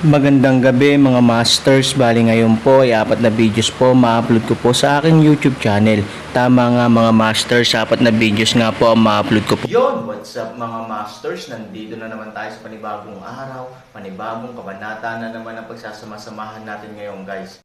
Magandang gabi mga masters, bali ngayon po ay 4 na videos po ma-upload ko po sa aking YouTube channel. Tama nga mga masters, 4 na videos nga po ang ma-upload ko po. Yon, what's up mga masters, nandito na naman tayo sa panibagong araw, panibagong kabanata na naman ang pagsasama-samahan natin ngayon guys.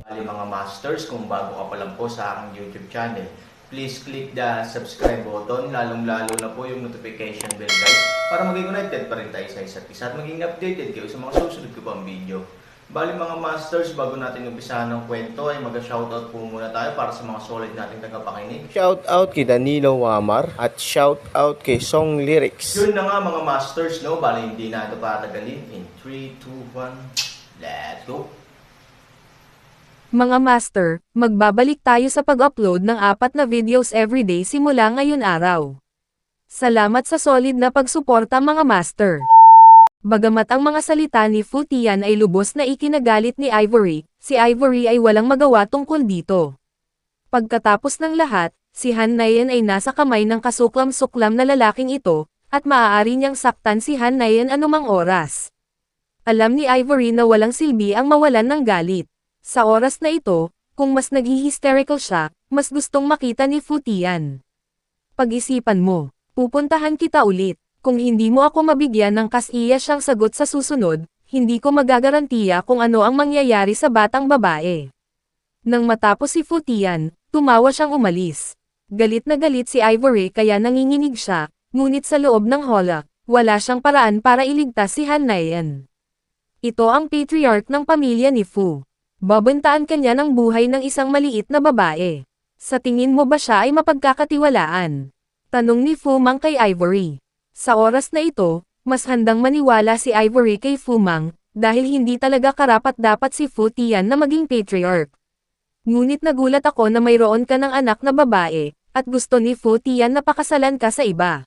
Bali mga masters, kung bago ka pa lang po sa aking YouTube channel, please click the subscribe button, lalong-lalo na po yung notification bell guys, para maging connected pa rin tayo sa isa't isa at maging updated kayo sa mga susunod ko pang video. Bali mga masters, bago natin umpisahan ng kwento ay mag-shoutout po muna tayo para sa mga solid nating tagapakinig. Shoutout kay Danilo Wamar at shoutout kay Song Lyrics. Yun na nga mga masters, no? Bali hindi na ito patagalin. In 3, 2, 1, let's go! Mga master, magbabalik tayo sa pag-upload ng 4 na videos everyday simula ngayon araw. Salamat sa solid na pagsuporta mga master. Bagamat ang mga salita ni Fu Tian ay lubos na ikinagalit ni Ivory, si Ivory ay walang magawa tungkol dito. Pagkatapos ng lahat, si Han Nayan ay nasa kamay ng kasuklam-suklam na lalaking ito, at maaari niyang saktan si Han Nayan anumang oras. Alam ni Ivory na walang silbi ang mawalan ng galit. Sa oras na ito, kung mas naghi-hysterical siya, mas gustong makita ni Fu Tian. Pag-isipan mo, pupuntahan kita ulit. Kung hindi mo ako mabigyan ng kasiya siyang sagot sa susunod, hindi ko magagarantiya kung ano ang mangyayari sa batang babae. Nang matapos si Fu Tian, tumawa siyang umalis. Galit na galit si Ivory kaya nanginginig siya, ngunit sa loob ng hola, wala siyang paraan para iligtas si Han Nayan. Ito ang patriarch ng pamilya ni Fu. Babantaan kanya ng buhay ng isang maliit na babae. Sa tingin mo ba siya ay mapagkakatiwalaan? Tanong ni Fu Mang kay Ivory. Sa oras na ito, mas handang maniwala si Ivory kay Fu Mang, dahil hindi talaga karapat-dapat si Fu Tian na maging patriarch. Ngunit nagulat ako na mayroon ka ng anak na babae, at gusto ni Fu Tian na pakasalan ka sa iba.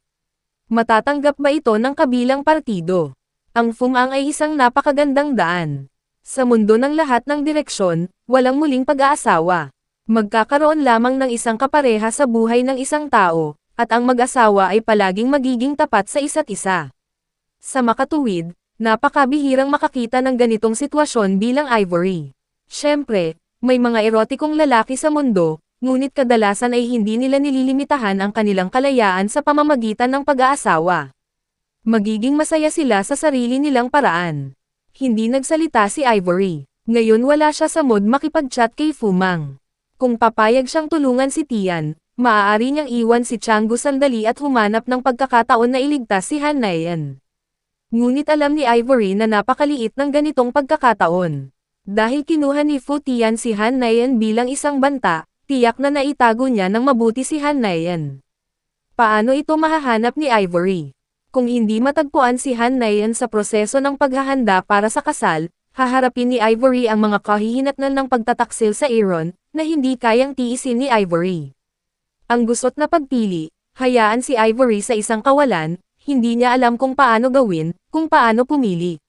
Matatanggap ba ito ng kabilang partido? Ang Fu Mang ay isang napakagandang daan. Sa mundo ng lahat ng direksyon, walang muling pag-aasawa. Magkakaroon lamang ng isang kapareha sa buhay ng isang tao, at ang mag-asawa ay palaging magiging tapat sa isa't isa. Sa makatuwid, napakabihirang makakita ng ganitong sitwasyon bilang Ivory. Siyempre, may mga erotikong lalaki sa mundo, ngunit kadalasan ay hindi nila nililimitahan ang kanilang kalayaan sa pamamagitan ng pag-aasawa. Magiging masaya sila sa sarili nilang paraan. Hindi nagsalita si Ivory. Ngayon wala siya sa mood makipag-chat kay Fu Mang. Kung papayag siyang tulungan si Tian, maaari niyang iwan si Changgu sandali at humanap ng pagkakataon na iligtas si Han Nayan. Ngunit alam ni Ivory na napakaliit ng ganitong pagkakataon. Dahil kinuha ni Fu Tian si Han Nayan bilang isang banta, tiyak na naitago niya ng mabuti si Han Nayan. Paano ito mahahanap ni Ivory? Kung hindi matagpuan si Han Nayan sa proseso ng paghahanda para sa kasal, haharapin ni Ivory ang mga kahihinatnan ng pagtataksil sa Aaron, na hindi kayang tiisin ni Ivory. Ang gusot na pagpili, hayaan si Ivory sa isang kawalan, hindi niya alam kung paano gawin, kung paano pumili.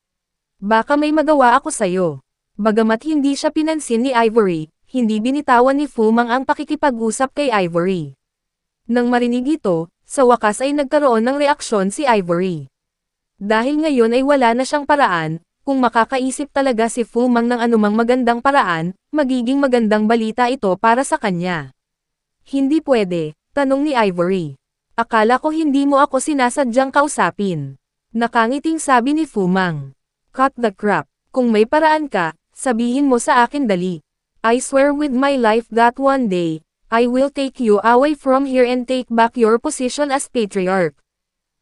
Baka may magawa ako sayo. Bagamat hindi siya pinansin ni Ivory, hindi binitawan ni Fu Mang ang pakikipag-usap kay Ivory. Nang marinig ito, sa wakas ay nagkaroon ng reaksyon si Ivory. Dahil ngayon ay wala na siyang paraan, kung makakaisip talaga si Fu Mang ng anumang magandang paraan, magiging magandang balita ito para sa kanya. Hindi pwede, tanong ni Ivory. Akala ko hindi mo ako sinasadyang kausapin. Nakangiting sabi ni Fu Mang. Cut the crap, kung may paraan ka, sabihin mo sa akin dali. I swear with my life that one day, I will take you away from here and take back your position as patriarch.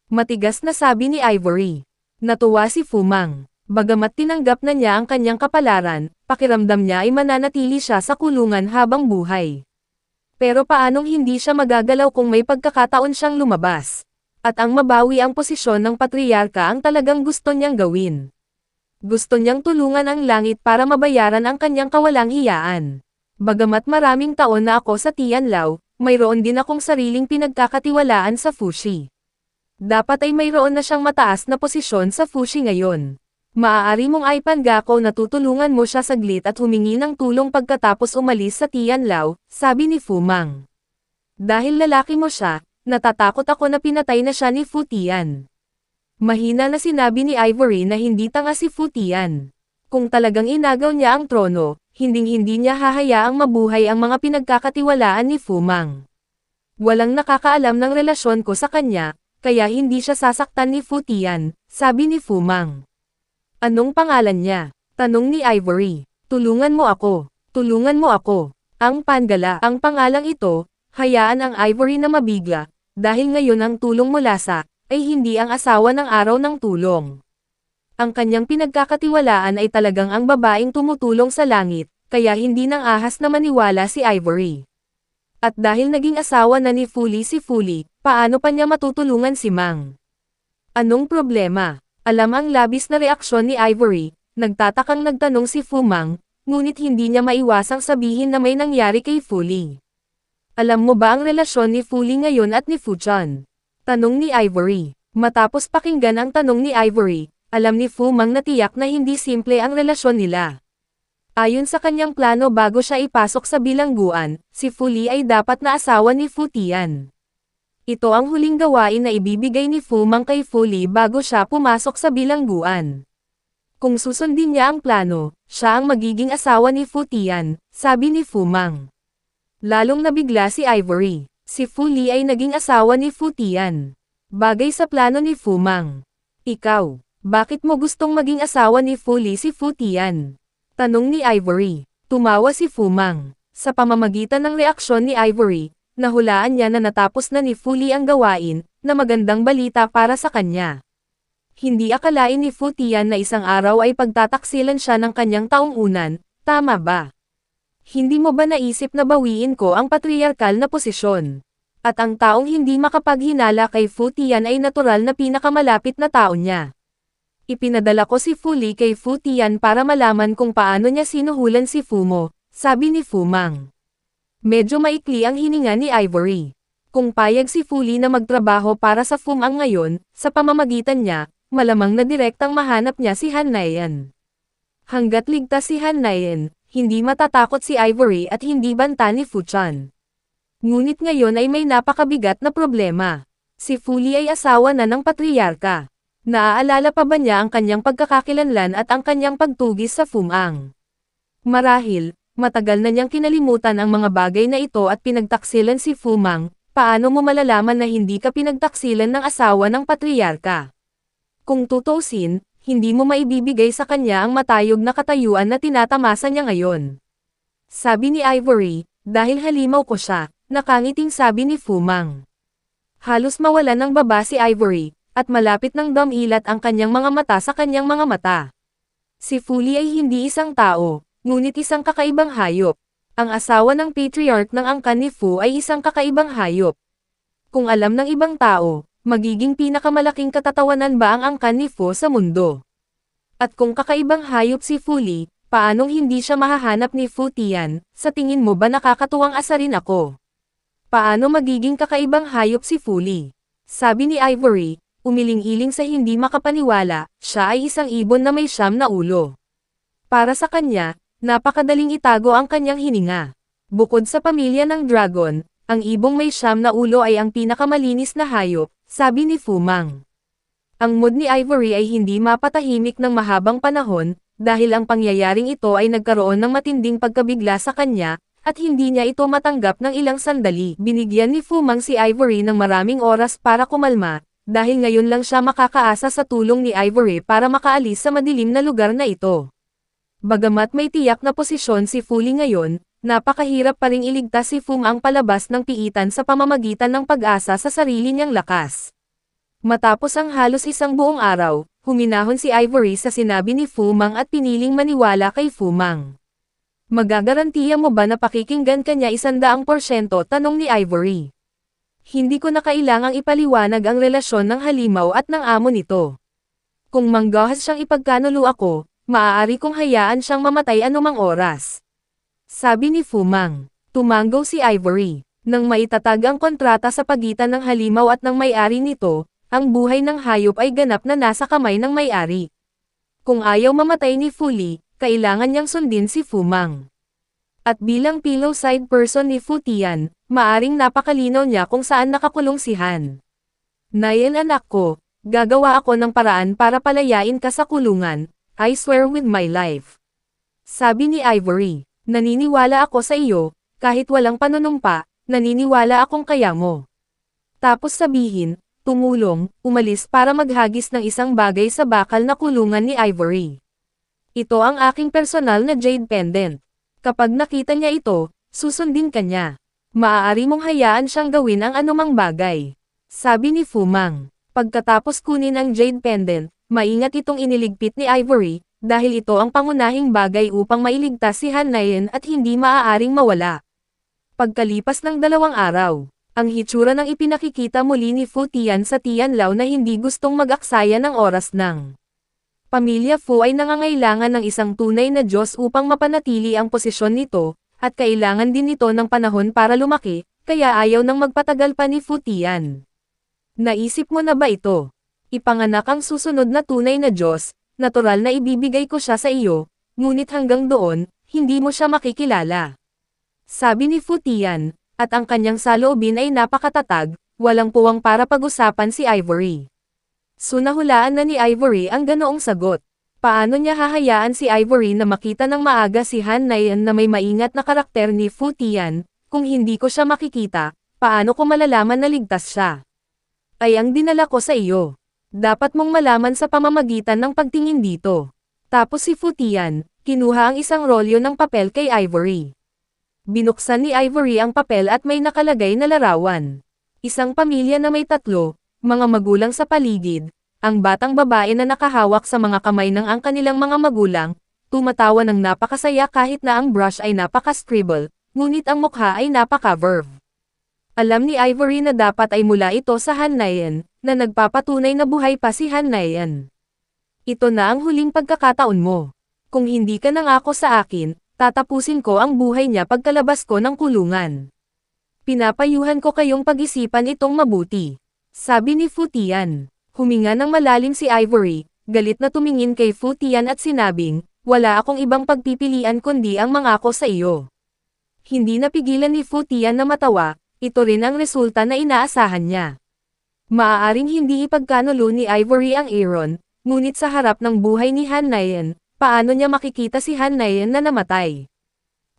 Matigas na sabi ni Ivory. Natuwa si Fu Mang. Bagamat tinanggap na niya ang kanyang kapalaran, pakiramdam niya ay mananatili siya sa kulungan habang buhay. Pero paanong hindi siya magagalaw kung may pagkakataon siyang lumabas? At ang mabawi ang posisyon ng patriarka ang talagang gusto niyang gawin. Gusto niyang tulungan ang langit para mabayaran ang kanyang kawalang hiyaan. Bagamat maraming taon na ako sa Tianlao, mayroon din akong sariling pinagkakatiwalaan sa Fushi. Dapat ay mayroon na siyang mataas na posisyon sa Fushi ngayon. Maaari mong ipanggako na tutulungan mo siya saglit at humingi ng tulong pagkatapos umalis sa Tianlao, sabi ni Fu Mang. Dahil lalaki mo siya, natatakot ako na pinatay na siya ni Fu Tian. Mahina na sinabi ni Ivory na hindi tanga si Fu Tian. Kung talagang inagaw niya ang trono, hinding-hindi niya hahayaang mabuhay ang mga pinagkakatiwalaan ni Fu Mang. Walang nakakaalam ng relasyon ko sa kanya, kaya hindi siya sasaktan ni Fu Tian, sabi ni Fu Mang. Anong pangalan niya? Tanong ni Ivory. Tulungan mo ako. Tulungan mo ako. Ang Pangala. Ang pangalang ito, hayaan ang Ivory na mabigla, dahil ngayon ang tulong mula sa, ay hindi ang asawa ng araw ng tulong. Ang kanyang pinagkakatiwalaan ay talagang ang babaeng tumutulong sa langit, kaya hindi nang ahas na maniwala si Ivory. At dahil naging asawa na ni Fu Li si Fu Li, paano pa niya matutulungan si Mang? Anong problema? Alam ang labis na reaksyon ni Ivory, nagtatakang nagtanong si Fu Mang, ngunit hindi niya maiwasang sabihin na may nangyari kay Fu Li. Alam mo ba ang relasyon ni Fu Li ngayon at ni Fu Chan? Tanong ni Ivory. Matapos pakinggan ang tanong ni Ivory, alam ni Fu Mang na tiyak na hindi simple ang relasyon nila. Ayon sa kanyang plano bago siya ipasok sa bilangguan, si Fu Li ay dapat na asawa ni Fu Tian. Ito ang huling gawain na ibibigay ni Fu Mang kay Fu Li bago siya pumasok sa bilangguan. Kung susundin niya ang plano, siya ang magiging asawa ni Fu Tian, sabi ni Fu Mang. Lalong nabigla si Ivory. Si Fu Li ay naging asawa ni Fu Tian. Bagay sa plano ni Fu Mang. Ikaw, bakit mo gustong maging asawa ni Fu Li si Fu Tian? Tanong ni Ivory. Tumawa si Fu Mang. Sa pamamagitan ng reaksyon ni Ivory, nahulaan niya na natapos na ni Fu Li ang gawain, na magandang balita para sa kanya. Hindi akalain ni Fu Tian na isang araw ay pagtataksilan siya ng kanyang taong-unan, tama ba? Hindi mo ba naisip na bawiin ko ang patriarkal na posisyon? At ang taong hindi makapaghinala kay Fu Tian ay natural na pinakamalapit na tao niya. Ipinadala ko si Fu Li kay Fu Tian para malaman kung paano niya sinuhulan si Fu Mo, sabi ni Fu Mang. Medyo maikli ang hininga ni Ivory. Kung payag si Fu Li na magtrabaho para sa Fu Mang ngayon, sa pamamagitan niya, malamang na direktang mahanap niya si Han Nayan. Hanggat ligtas si Han Nayan, hindi matatakot si Ivory at hindi banta ni Fu Chan. Ngunit ngayon ay may napakabigat na problema. Si Fu Li ay asawa na ng patriarka. Naaalala pa ba niya ang kanyang pagkakakilanlan at ang kanyang pagtugis sa Fu Mang? Marahil, matagal na niyang kinalimutan ang mga bagay na ito at pinagtaksilan si Fu Mang. Paano mo malalaman na hindi ka pinagtaksilan ng asawa ng patriarka? Kung tutusin, hindi mo maibibigay sa kanya ang matayog na katayuan na tinatamasa niya ngayon. Sabi ni Ivory, dahil halimaw ko siya, nakangiting sabi ni Fu Mang. Halos mawalan ng baba si Ivory, at malapit ng dumilat ang kanyang mga mata sa kanyang mga mata. Si Fu Li ay hindi isang tao, ngunit isang kakaibang hayop. Ang asawa ng patriarch ng angkan ni Fu ay isang kakaibang hayop. Kung alam ng ibang tao, magiging pinakamalaking katatawanan ba ang angkan ni Fu sa mundo? At kung kakaibang hayop si Fu Li, paanong hindi siya mahahanap ni Fu Tian? Sa tingin mo ba nakakatuwang asarin ako? Paano magiging kakaibang hayop si Fu Li? Sabi ni Ivory, umiling-iling sa hindi makapaniwala, siya ay isang ibon na may 9 na ulo. Para sa kanya, napakadaling itago ang kanyang hininga. Bukod sa pamilya ng dragon, ang ibong may 9 na ulo ay ang pinakamalinis na hayop, sabi ni Fu Mang. Ang mood ni Ivory ay hindi mapatahimik ng mahabang panahon, dahil ang pangyayaring ito ay nagkaroon ng matinding pagkabigla sa kanya, at hindi niya ito matanggap ng ilang sandali. Binigyan ni Fu Mang si Ivory ng maraming oras para kumalma, dahil ngayon lang siya makakaasa sa tulong ni Ivory para makaalis sa madilim na lugar na ito. Bagamat may tiyak na posisyon si Fu Li ngayon, napakahirap pa ring iligtas si Fu Mang palabas ng piitan sa pamamagitan ng pag-asa sa sarili niyang lakas. Matapos ang halos isang buong araw, huminahon si Ivory sa sinabi ni Fu Mang at piniling maniwala kay Fu Mang. Magagarantiya mo ba na pakikinggan kanya 100%? Tanong ni Ivory. Hindi ko na kailangang ipaliwanag ang relasyon ng halimaw at ng amo nito. Kung manggahas siyang ipagkanulo ako, maaari kong hayaan siyang mamatay anumang oras. Sabi ni Fu Mang. Tumanggaw si Ivory. Nang maitatag ang kontrata sa pagitan ng halimaw at ng may-ari nito, ang buhay ng hayop ay ganap na nasa kamay ng may-ari. Kung ayaw mamatay ni Fu Li, kailangan niyang sundin si Fu Mang. At bilang pillow side person ni Fu Tian, maaring napakalinaw niya kung saan nakakulong si Han. Nayan anak ko, gagawa ako ng paraan para palayain ka sa kulungan, I swear with my life. Sabi ni Ivory, naniniwala ako sa iyo, kahit walang panunumpa, naniniwala akong kaya mo. Tapos sabihin, tumulong, umalis para maghagis ng isang bagay sa bakal na kulungan ni Ivory. Ito ang aking personal na jade pendant. Kapag nakita niya ito, susundin ka niya. Maaari mong hayaan siyang gawin ang anumang bagay. Sabi ni Fu Mang. Pagkatapos kunin ang jade pendant, maingat itong iniligpit ni Ivory, dahil ito ang pangunahing bagay upang mailigtas si Han Nayan at hindi maaaring mawala. Pagkalipas ng 2 araw, ang hitsura ng ipinakikita muli ni Fu Tian sa Tianlao na hindi gustong mag-aksaya ng oras ng Pamilya Fu ay nangangailangan ng isang tunay na Diyos upang mapanatili ang posisyon nito, at kailangan din ito ng panahon para lumaki, kaya ayaw nang magpatagal pa ni Fu Tian. Naisip mo na ba ito? Ipanganak ang susunod na tunay na Diyos, natural na ibibigay ko siya sa iyo, ngunit hanggang doon, hindi mo siya makikilala. Sabi ni Fu Tian, at ang kanyang saloobin ay napakatatag, walang puwang para pag-usapan si Ivory. Sunahulaan na ni Ivory ang ganoong sagot. Paano niya hahayaan si Ivory na makita ng maaga si Han Nayan na may maingat na karakter ni Fu Tian, kung hindi ko siya makikita, paano ko malalaman na ligtas siya? Ay ang dinala ko sa iyo. Dapat mong malaman sa pamamagitan ng pagtingin dito. Tapos si Fu Tian, kinuha ang isang rolyo ng papel kay Ivory. Binuksan ni Ivory ang papel at may nakalagay na larawan. Isang pamilya na may 3, mga magulang sa paligid, ang batang babae na nakahawak sa mga kamay ng ang kanilang mga magulang, tumatawa ng napakasaya kahit na ang brush ay napaka-scribble, ngunit ang mukha ay napaka-verve. Alam ni Ivory na dapat ay mula ito sa Han Nayan, na nagpapatunay na buhay pa si Han Nayan. Ito na ang huling pagkakataon mo. Kung hindi ka nangako sa akin, tatapusin ko ang buhay niya pagkalabas ko ng kulungan. Pinapayuhan ko kayong pag-isipan itong mabuti. Sabi ni Fu Tian. Huminga ng malalim si Ivory, galit na tumingin kay Fu Tian at sinabing, wala akong ibang pagpipilian kundi ang mangako sa iyo. Hindi napigilan ni Fu Tian na matawa, ito rin ang resulta na inaasahan niya. Maaaring hindi ipagkanulo ni Ivory ang Aaron, ngunit sa harap ng buhay ni Han Nayan, paano niya makikita si Han Nayan na namatay?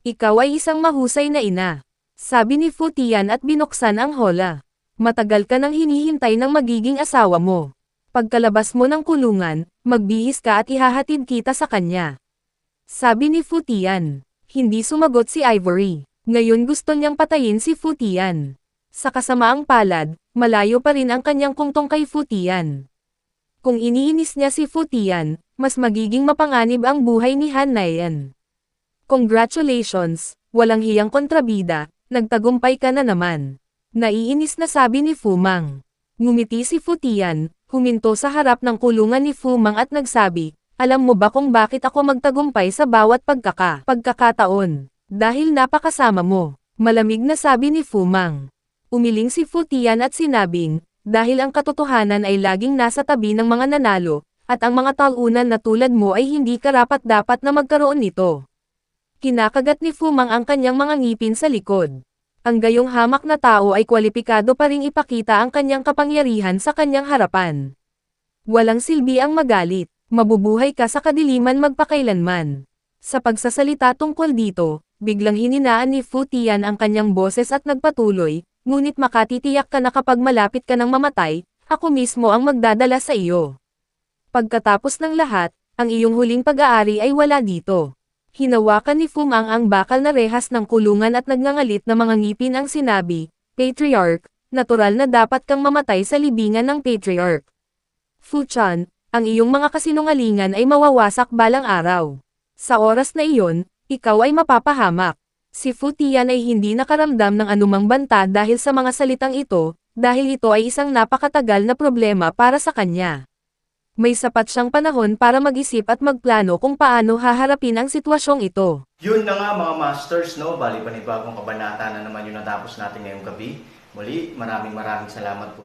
Ikaw ay isang mahusay na ina. Sabi ni Fu Tian at binuksan ang hola. Matagal ka nang hinihintay ng magiging asawa mo. Pagkalabas mo ng kulungan, magbihis ka at ihahatid kita sa kanya. Sabi ni Fu Tian. Hindi sumagot si Ivory. Ngayon gusto niyang patayin si Fu Tian. Sa kasamaang palad, malayo pa rin ang kanyang kungtong kay Fu Tian. Kung iniinis niya si Fu Tian, mas magiging mapanganib ang buhay ni Han Nayan. Congratulations, walang hiyang kontrabida, nagtagumpay ka na naman. Naiinis na sabi ni Fu Mang. Ngumiti si Fu Tian, huminto sa harap ng kulungan ni Fu Mang at nagsabi, alam mo ba kung bakit ako magtagumpay sa bawat pagkakataon? Dahil napakasama mo. Malamig na sabi ni Fu Mang. Umiling si Fu Tian at sinabing, dahil ang katotohanan ay laging nasa tabi ng mga nanalo, at ang mga talunan na tulad mo ay hindi karapat-dapat na magkaroon nito. Kinakagat ni Fu Mang ang kanyang mga ngipin sa likod. Ang gayong hamak na tao ay kwalipikado pa ring ipakita ang kanyang kapangyarihan sa kanyang harapan. Walang silbi ang magalit, mabubuhay ka sa kadiliman magpakailanman. Sa pagsasalita tungkol dito, biglang hininaan ni Fu Tian ang kanyang boses at nagpatuloy, ngunit makatitiyak ka na kapag malapit ka ng mamatay, ako mismo ang magdadala sa iyo. Pagkatapos ng lahat, ang iyong huling pag-aari ay wala dito. Hinawakan ni Fu Mang ang bakal na rehas ng kulungan at nagngangalit na mga ngipin ang sinabi, Patriarch, natural na dapat kang mamatay sa libingan ng Patriarch. Fu Chan, ang iyong mga kasinungalingan ay mawawasak balang araw. Sa oras na iyon, ikaw ay mapapahamak. Si Fu Tian ay hindi nakaramdam ng anumang banta dahil sa mga salitang ito, dahil ito ay isang napakatagal na problema para sa kanya. May sapat siyang panahon para mag-isip at magplano kung paano haharapin ang sitwasyong ito. Yun na nga mga masters, no? Bali panibagong kabanata na naman yung natapos natin ngayong gabi. Muli, maraming salamat po